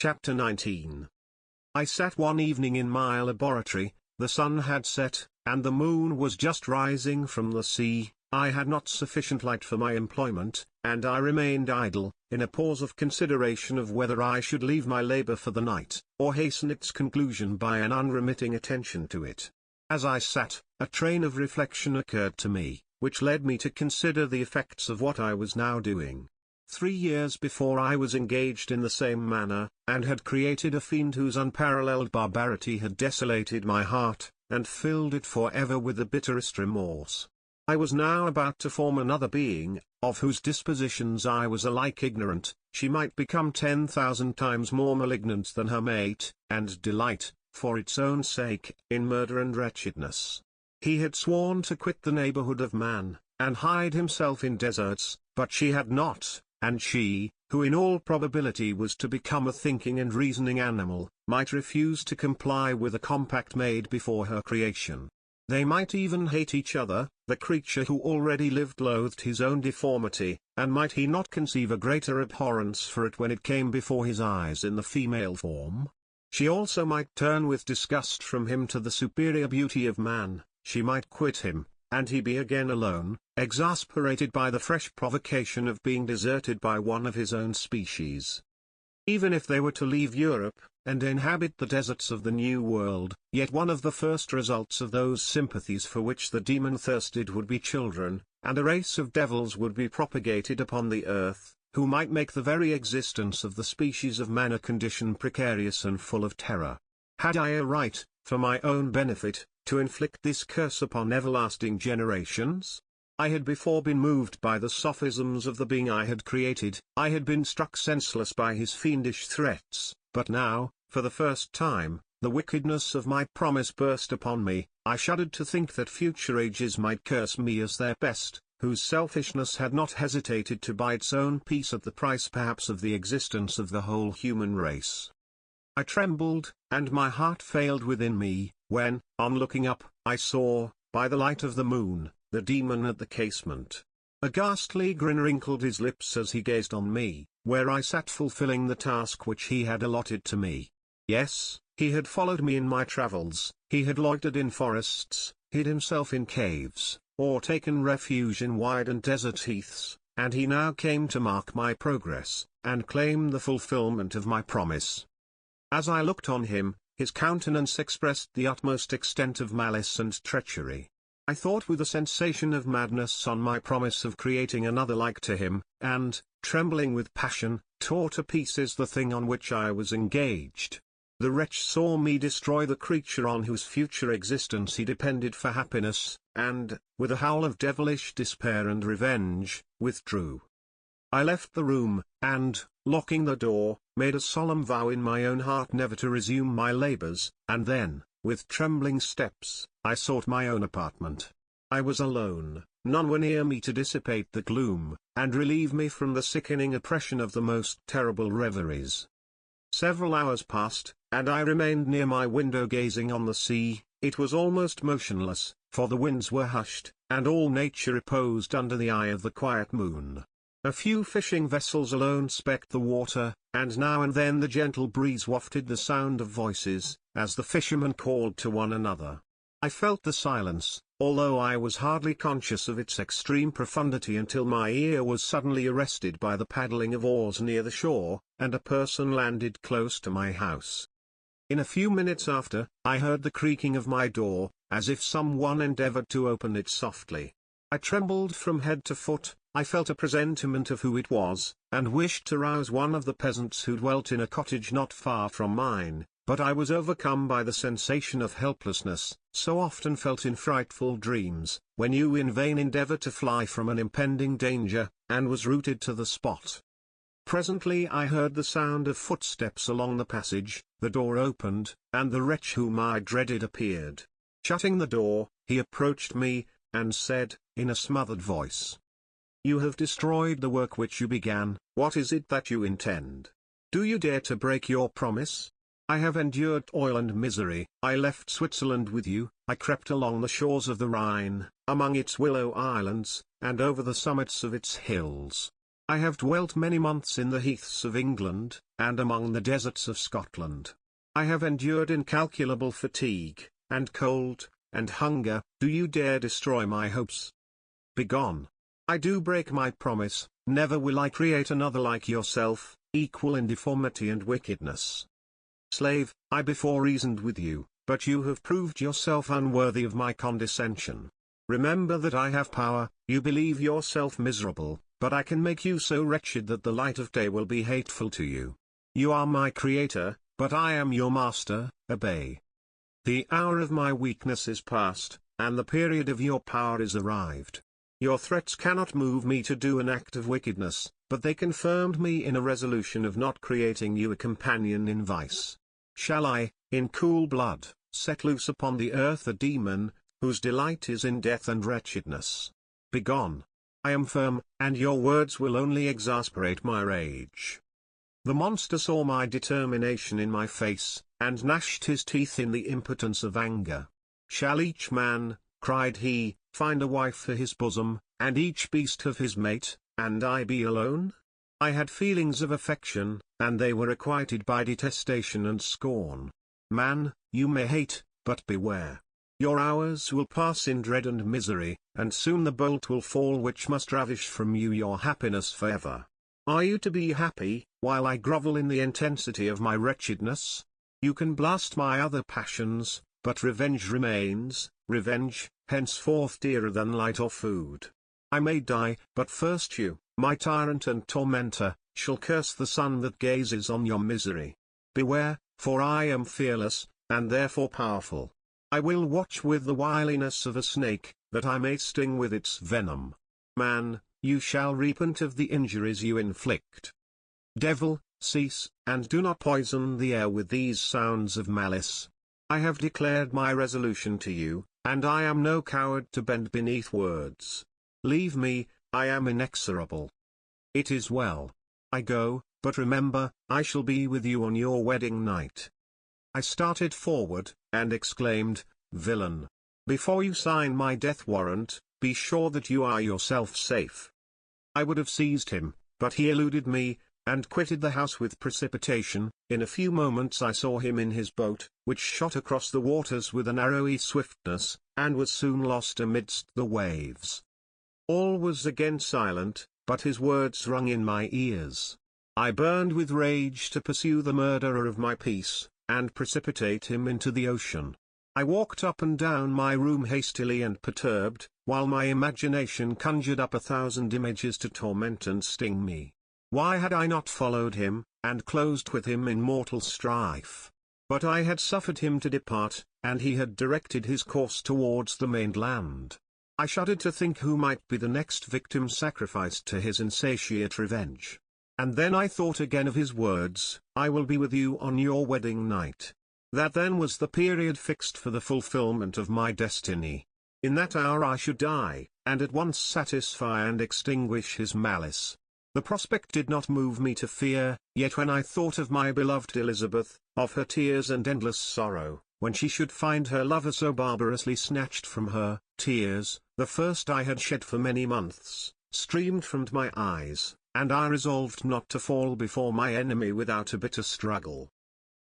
Chapter 19. I sat one evening in my laboratory. The sun had set, and the moon was just rising from the sea. I had not sufficient light for my employment, and I remained idle, in a pause of consideration of whether I should leave my labor for the night, or hasten its conclusion by an unremitting attention to it. As I sat, a train of reflection occurred to me, which led me to consider the effects of what I was now doing. 3 years before I was engaged in the same manner, and had created a fiend whose unparalleled barbarity had desolated my heart, and filled it forever with the bitterest remorse. I was now about to form another being, of whose dispositions I was alike ignorant. She might become 10,000 times more malignant than her mate, and delight, for its own sake, in murder and wretchedness. He had sworn to quit the neighborhood of man, and hide himself in deserts, but she had not. And she, who in all probability was to become a thinking and reasoning animal, might refuse to comply with a compact made before her creation. They might even hate each other. The creature who already lived loathed his own deformity, and might he not conceive a greater abhorrence for it when it came before his eyes in the female form? She also might turn with disgust from him to the superior beauty of man. She might quit him, and he be again alone, exasperated by the fresh provocation of being deserted by one of his own species. Even if they were to leave Europe, and inhabit the deserts of the New World, yet one of the first results of those sympathies for which the demon thirsted would be children, and a race of devils would be propagated upon the earth, who might make the very existence of the species of man a condition precarious and full of terror. Had I a right, for my own benefit, to inflict this curse upon everlasting generations? I had before been moved by the sophisms of the being I had created. I had been struck senseless by his fiendish threats, but now, for the first time, the wickedness of my promise burst upon me. I shuddered to think that future ages might curse me as their best, whose selfishness had not hesitated to buy its own peace at the price perhaps of the existence of the whole human race. I trembled, and my heart failed within me, when, on looking up, I saw, by the light of the moon, the demon at the casement. A ghastly grin wrinkled his lips as he gazed on me, where I sat fulfilling the task which he had allotted to me. Yes, he had followed me in my travels, he had loitered in forests, hid himself in caves, or taken refuge in wide and desert heaths, and he now came to mark my progress, and claim the fulfillment of my promise. As I looked on him, his countenance expressed the utmost extent of malice and treachery. I thought with a sensation of madness on my promise of creating another like to him, and, trembling with passion, tore to pieces the thing on which I was engaged. The wretch saw me destroy the creature on whose future existence he depended for happiness, and, with a howl of devilish despair and revenge, withdrew. I left the room, and, locking the door, made a solemn vow in my own heart never to resume my labors, and then, with trembling steps, I sought my own apartment. I was alone, none were near me to dissipate the gloom, and relieve me from the sickening oppression of the most terrible reveries. Several hours passed, and I remained near my window gazing on the sea. It was almost motionless, for the winds were hushed, and all nature reposed under the eye of the quiet moon. A few fishing vessels alone specked the water, and now and then the gentle breeze wafted the sound of voices, as the fishermen called to one another. I felt the silence, although I was hardly conscious of its extreme profundity until my ear was suddenly arrested by the paddling of oars near the shore, and a person landed close to my house. In a few minutes after, I heard the creaking of my door, as if some one endeavored to open it softly. I trembled from head to foot. I felt a presentiment of who it was, and wished to rouse one of the peasants who dwelt in a cottage not far from mine, but I was overcome by the sensation of helplessness, so often felt in frightful dreams, when you in vain endeavor to fly from an impending danger, and was rooted to the spot. Presently I heard the sound of footsteps along the passage, the door opened, and the wretch whom I dreaded appeared. Shutting the door, he approached me, and said, in a smothered voice, "You have destroyed the work which you began. What is it that you intend? Do you dare to break your promise? I have endured toil and misery. I left Switzerland with you. I crept along the shores of the Rhine, among its willow islands, and over the summits of its hills. I have dwelt many months in the heaths of England, and among the deserts of Scotland. I have endured incalculable fatigue, and cold, and hunger. Do you dare destroy my hopes? Begone. I do break my promise, never will I create another like yourself, equal in deformity and wickedness. Slave, I before reasoned with you, but you have proved yourself unworthy of my condescension. Remember that I have power. You believe yourself miserable, but I can make you so wretched that the light of day will be hateful to you. You are my creator, but I am your master. Obey. The hour of my weakness is past, and the period of your power is arrived. Your threats cannot move me to do an act of wickedness, but they confirmed me in a resolution of not creating you a companion in vice. Shall I, in cool blood, set loose upon the earth a demon, whose delight is in death and wretchedness? Begone. I am firm, and your words will only exasperate my rage. The monster saw my determination in my face, and gnashed his teeth in the impotence of anger. Shall each man, cried he, find a wife for his bosom, and each beast of his mate, and I be alone? I had feelings of affection, and they were requited by detestation and scorn. Man, you may hate, but beware. Your hours will pass in dread and misery, and soon the bolt will fall which must ravish from you your happiness forever. Are you to be happy, while I grovel in the intensity of my wretchedness? You can blast my other passions, but revenge remains, revenge, henceforth dearer than light or food. I may die, but first you, my tyrant and tormentor, shall curse the sun that gazes on your misery. Beware, for I am fearless, and therefore powerful. I will watch with the wiliness of a snake, that I may sting with its venom. Man, you shall repent of the injuries you inflict. Devil, cease, and do not poison the air with these sounds of malice. I have declared my resolution to you, and I am no coward to bend beneath words. Leave me, I am inexorable. It is well. I go, but remember, I shall be with you on your wedding night. I started forward, and exclaimed, Villain! Before you sign my death warrant, be sure that you are yourself safe. I would have seized him, but he eluded me, and quitted the house with precipitation. In a few moments I saw him in his boat, which shot across the waters with an arrowy swiftness, and was soon lost amidst the waves. All was again silent, but his words rung in my ears. I burned with rage to pursue the murderer of my peace, and precipitate him into the ocean. I walked up and down my room hastily and perturbed, while my imagination conjured up 1,000 images to torment and sting me. Why had I not followed him, and closed with him in mortal strife? But I had suffered him to depart, and he had directed his course towards the mainland. I shuddered to think who might be the next victim sacrificed to his insatiate revenge. And then I thought again of his words, I will be with you on your wedding night. That then was the period fixed for the fulfillment of my destiny. In that hour I should die, and at once satisfy and extinguish his malice. The prospect did not move me to fear, yet when I thought of my beloved Elizabeth, of her tears and endless sorrow, when she should find her lover so barbarously snatched from her, tears, the first I had shed for many months, streamed from my eyes, and I resolved not to fall before my enemy without a bitter struggle.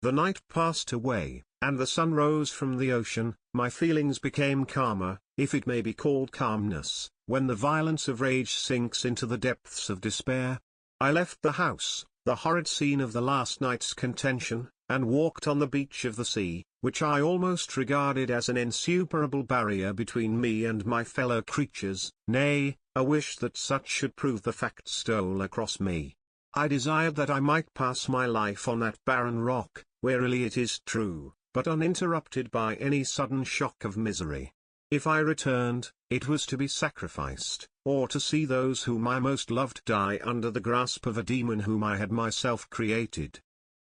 The night passed away, and the sun rose from the ocean. My feelings became calmer, if it may be called calmness, when the violence of rage sinks into the depths of despair. I left the house, the horrid scene of the last night's contention, and walked on the beach of the sea, which I almost regarded as an insuperable barrier between me and my fellow creatures. Nay, a wish that such should prove the fact stole across me. I desired that I might pass my life on that barren rock, wearily it is true, but uninterrupted by any sudden shock of misery. If I returned, it was to be sacrificed, or to see those whom I most loved die under the grasp of a demon whom I had myself created.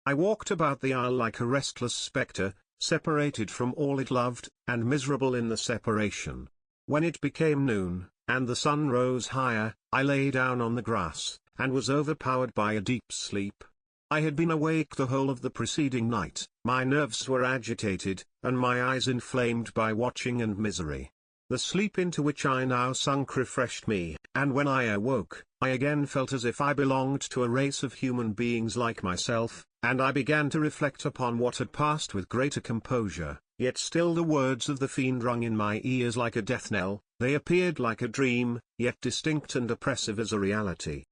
I walked about the isle like a restless spectre, separated from all it loved, and miserable in the separation. When it became noon, and the sun rose higher, I lay down on the grass, and was overpowered by a deep sleep. I had been awake the whole of the preceding night, my nerves were agitated, and my eyes inflamed by watching and misery. The sleep into which I now sunk refreshed me, and when I awoke, I again felt as if I belonged to a race of human beings like myself, and I began to reflect upon what had passed with greater composure, yet still the words of the fiend rung in my ears like a death knell. They appeared like a dream, yet distinct and oppressive as a reality.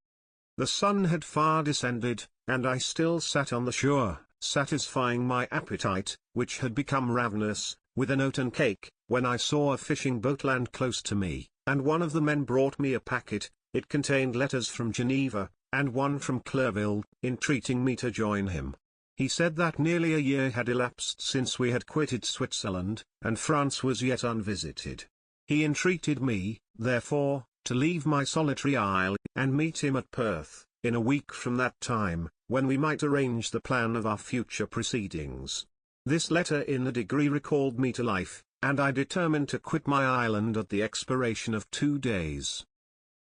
The sun had far descended, and I still sat on the shore, satisfying my appetite, which had become ravenous, with an oat and cake, when I saw a fishing boat land close to me, and one of the men brought me a packet. It contained letters from Geneva, and one from Clerville, entreating me to join him. He said that nearly a year had elapsed since we had quitted Switzerland, and France was yet unvisited. He entreated me, therefore, to leave my solitary isle, and meet him at Perth, in a week from that time, when we might arrange the plan of our future proceedings. This letter in a degree recalled me to life, and I determined to quit my island at the expiration of 2 days.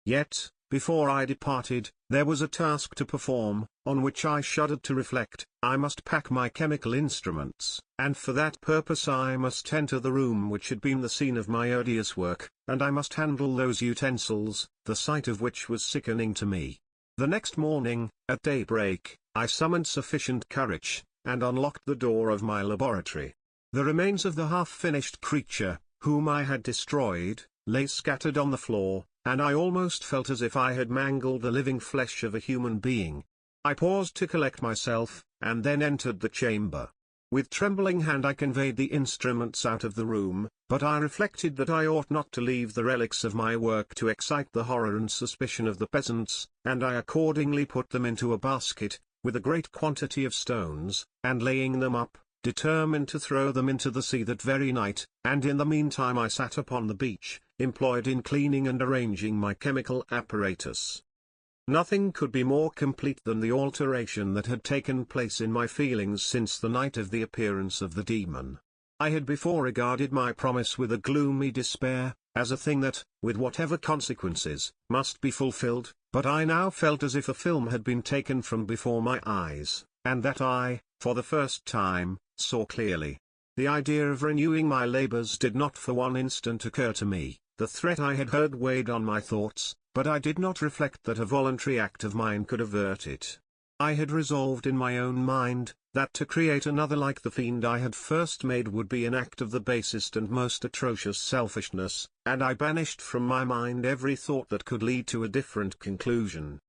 Yet, before I departed, there was a task to perform, on which I shuddered to reflect. I must pack my chemical instruments, and for that purpose I must enter the room which had been the scene of my odious work, and I must handle those utensils, the sight of which was sickening to me. The next morning, at daybreak, I summoned sufficient courage, and unlocked the door of my laboratory. The remains of the half-finished creature, whom I had destroyed, lay scattered on the floor, and I almost felt as if I had mangled the living flesh of a human being. I paused to collect myself, and then entered the chamber. With trembling hand I conveyed the instruments out of the room, but I reflected that I ought not to leave the relics of my work to excite the horror and suspicion of the peasants, and I accordingly put them into a basket, with a great quantity of stones, and laying them up, determined to throw them into the sea that very night, and in the meantime I sat upon the beach, employed in cleaning and arranging my chemical apparatus. Nothing could be more complete than the alteration that had taken place in my feelings since the night of the appearance of the demon. I had before regarded my promise with a gloomy despair, as a thing that, with whatever consequences, must be fulfilled, but I now felt as if a film had been taken from before my eyes, and that I, for the first time, saw clearly. The idea of renewing my labors did not for one instant occur to me. The threat I had heard weighed on my thoughts, but I did not reflect that a voluntary act of mine could avert it. I had resolved in my own mind, that to create another like the fiend I had first made would be an act of the basest and most atrocious selfishness, and I banished from my mind every thought that could lead to a different conclusion.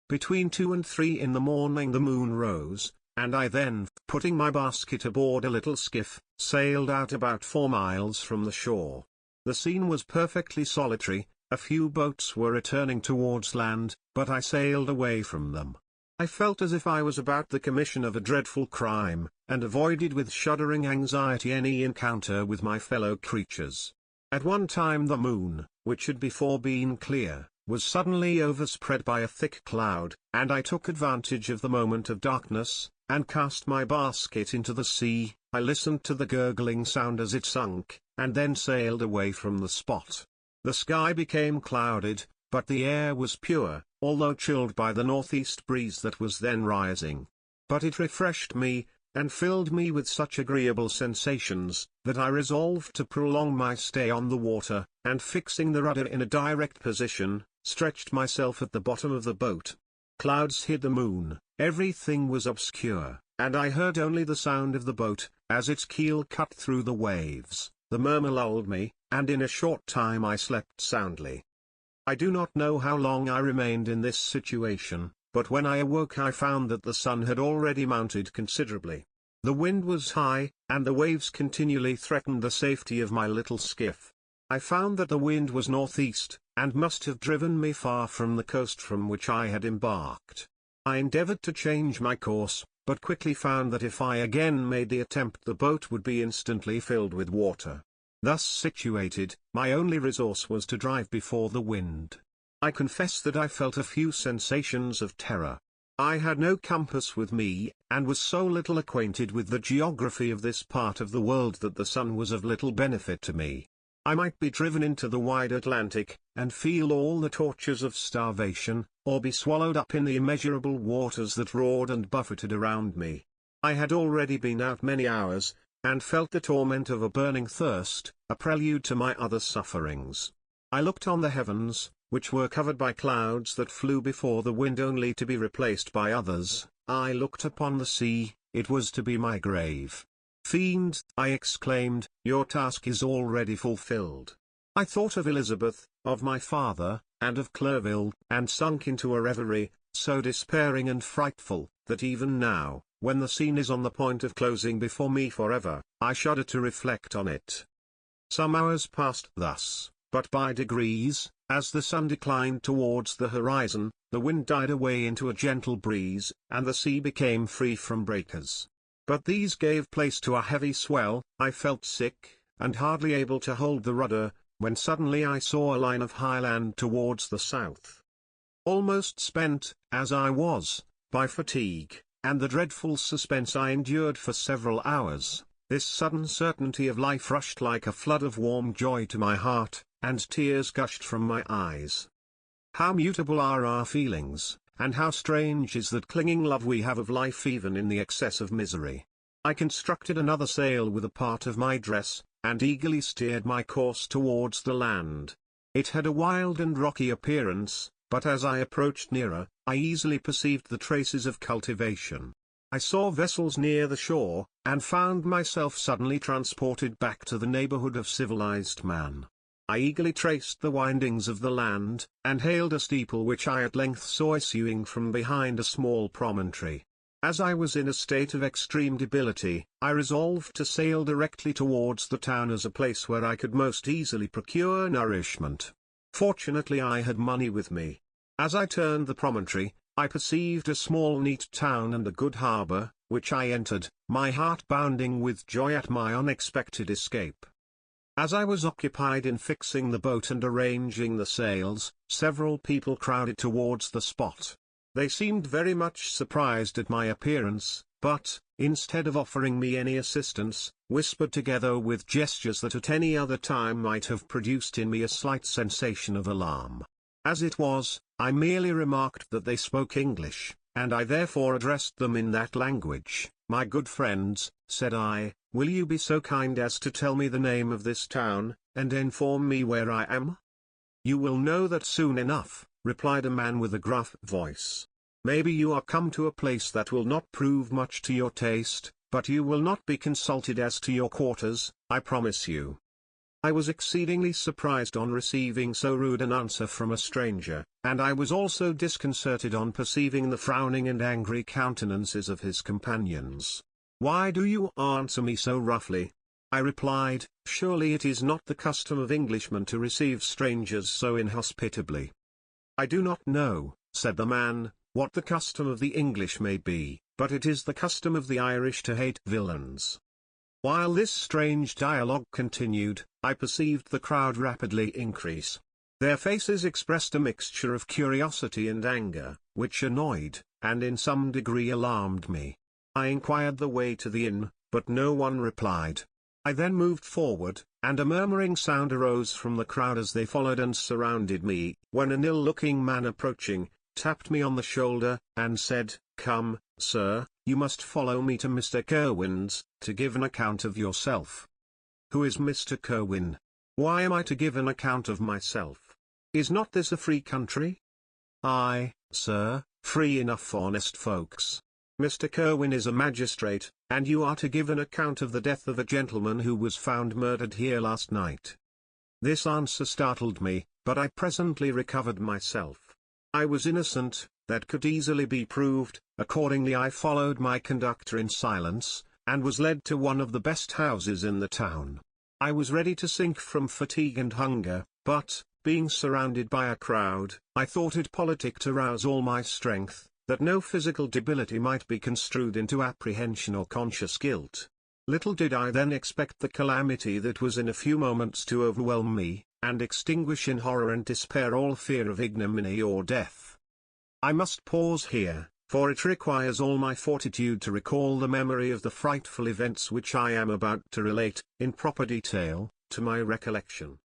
Between 2 and 3 in the morning the moon rose, and I then, putting my basket aboard a little skiff, sailed out about 4 miles from the shore. The scene was perfectly solitary. A few boats were returning towards land, but I sailed away from them. I felt as if I was about the commission of a dreadful crime, and avoided with shuddering anxiety any encounter with my fellow creatures. At one time the moon, which had before been clear, was suddenly overspread by a thick cloud, and I took advantage of the moment of darkness, and cast my basket into the sea. I listened to the gurgling sound as it sunk, and then sailed away from the spot. The sky became clouded, but the air was pure, although chilled by the northeast breeze that was then rising. But it refreshed me, and filled me with such agreeable sensations, that I resolved to prolong my stay on the water, and fixing the rudder in a direct position, stretched myself at the bottom of the boat. Clouds hid the moon, everything was obscure, and I heard only the sound of the boat, as its keel cut through the waves. The murmur lulled me, and in a short time I slept soundly. I do not know how long I remained in this situation, but when I awoke I found that the sun had already mounted considerably. The wind was high, and the waves continually threatened the safety of my little skiff. I found that the wind was northeast, and must have driven me far from the coast from which I had embarked. I endeavored to change my course, but quickly found that if I again made the attempt the boat would be instantly filled with water. Thus situated, my only resource was to drive before the wind. I confess that I felt a few sensations of terror. I had no compass with me, and was so little acquainted with the geography of this part of the world that the sun was of little benefit to me. I might be driven into the wide Atlantic, and feel all the tortures of starvation, or be swallowed up in the immeasurable waters that roared and buffeted around me. I had already been out many hours, and felt the torment of a burning thirst, a prelude to my other sufferings. I looked on the heavens, which were covered by clouds that flew before the wind only to be replaced by others. I looked upon the sea, it was to be my grave. "Fiend," I exclaimed, "your task is already fulfilled." I thought of Elizabeth, of my father, and of Clerville, and sunk into a reverie, so despairing and frightful, that even now, when the scene is on the point of closing before me forever, I shudder to reflect on it. Some hours passed thus, but by degrees, as the sun declined towards the horizon, the wind died away into a gentle breeze, and the sea became free from breakers. But these gave place to a heavy swell. I felt sick, and hardly able to hold the rudder, when suddenly I saw a line of high land towards the south. Almost spent, as I was, by fatigue, and the dreadful suspense I endured for several hours, this sudden certainty of life rushed like a flood of warm joy to my heart, and tears gushed from my eyes. How mutable are our feelings, and how strange is that clinging love we have of life even in the excess of misery. I constructed another sail with a part of my dress, and eagerly steered my course towards the land. It had a wild and rocky appearance, but as I approached nearer, I easily perceived the traces of cultivation. I saw vessels near the shore, and found myself suddenly transported back to the neighborhood of civilized man. I eagerly traced the windings of the land, and hailed a steeple which I at length saw issuing from behind a small promontory. As I was in a state of extreme debility, I resolved to sail directly towards the town as a place where I could most easily procure nourishment. Fortunately I had money with me. As I turned the promontory, I perceived a small neat town and a good harbour, which I entered, my heart bounding with joy at my unexpected escape. As I was occupied in fixing the boat and arranging the sails, several people crowded towards the spot. They seemed very much surprised at my appearance, but, instead of offering me any assistance, whispered together with gestures that at any other time might have produced in me a slight sensation of alarm. As it was, I merely remarked that they spoke English, and I therefore addressed them in that language. "My good friends," said I, "will you be so kind as to tell me the name of this town, and inform me where I am?" "You will know that soon enough," replied a man with a gruff voice. "Maybe you are come to a place that will not prove much to your taste, but you will not be consulted as to your quarters, I promise you." I was exceedingly surprised on receiving so rude an answer from a stranger, and I was also disconcerted on perceiving the frowning and angry countenances of his companions. "Why do you answer me so roughly?" I replied, "Surely it is not the custom of Englishmen to receive strangers so inhospitably." "I do not know," said the man, "what the custom of the English may be, but it is the custom of the Irish to hate villains." While this strange dialogue continued, I perceived the crowd rapidly increase. Their faces expressed a mixture of curiosity and anger, which annoyed, and in some degree alarmed me. I inquired the way to the inn, but no one replied. I then moved forward, and a murmuring sound arose from the crowd as they followed and surrounded me, when an ill-looking man approaching, tapped me on the shoulder, and said, "Come, sir, you must follow me to Mr. Kerwin's, to give an account of yourself." "Who is Mr. Kerwin? Why am I to give an account of myself? Is not this a free country?" "Aye, sir, free enough for honest folks. Mr. Kerwin is a magistrate, and you are to give an account of the death of a gentleman who was found murdered here last night." This answer startled me, but I presently recovered myself. I was innocent, that could easily be proved. Accordingly I followed my conductor in silence, and was led to one of the best houses in the town. I was ready to sink from fatigue and hunger, but, being surrounded by a crowd, I thought it politic to rouse all my strength, that no physical debility might be construed into apprehension or conscious guilt. Little did I then expect the calamity that was in a few moments to overwhelm me, and extinguish in horror and despair all fear of ignominy or death. I must pause here, for it requires all my fortitude to recall the memory of the frightful events which I am about to relate, in proper detail, to my recollection.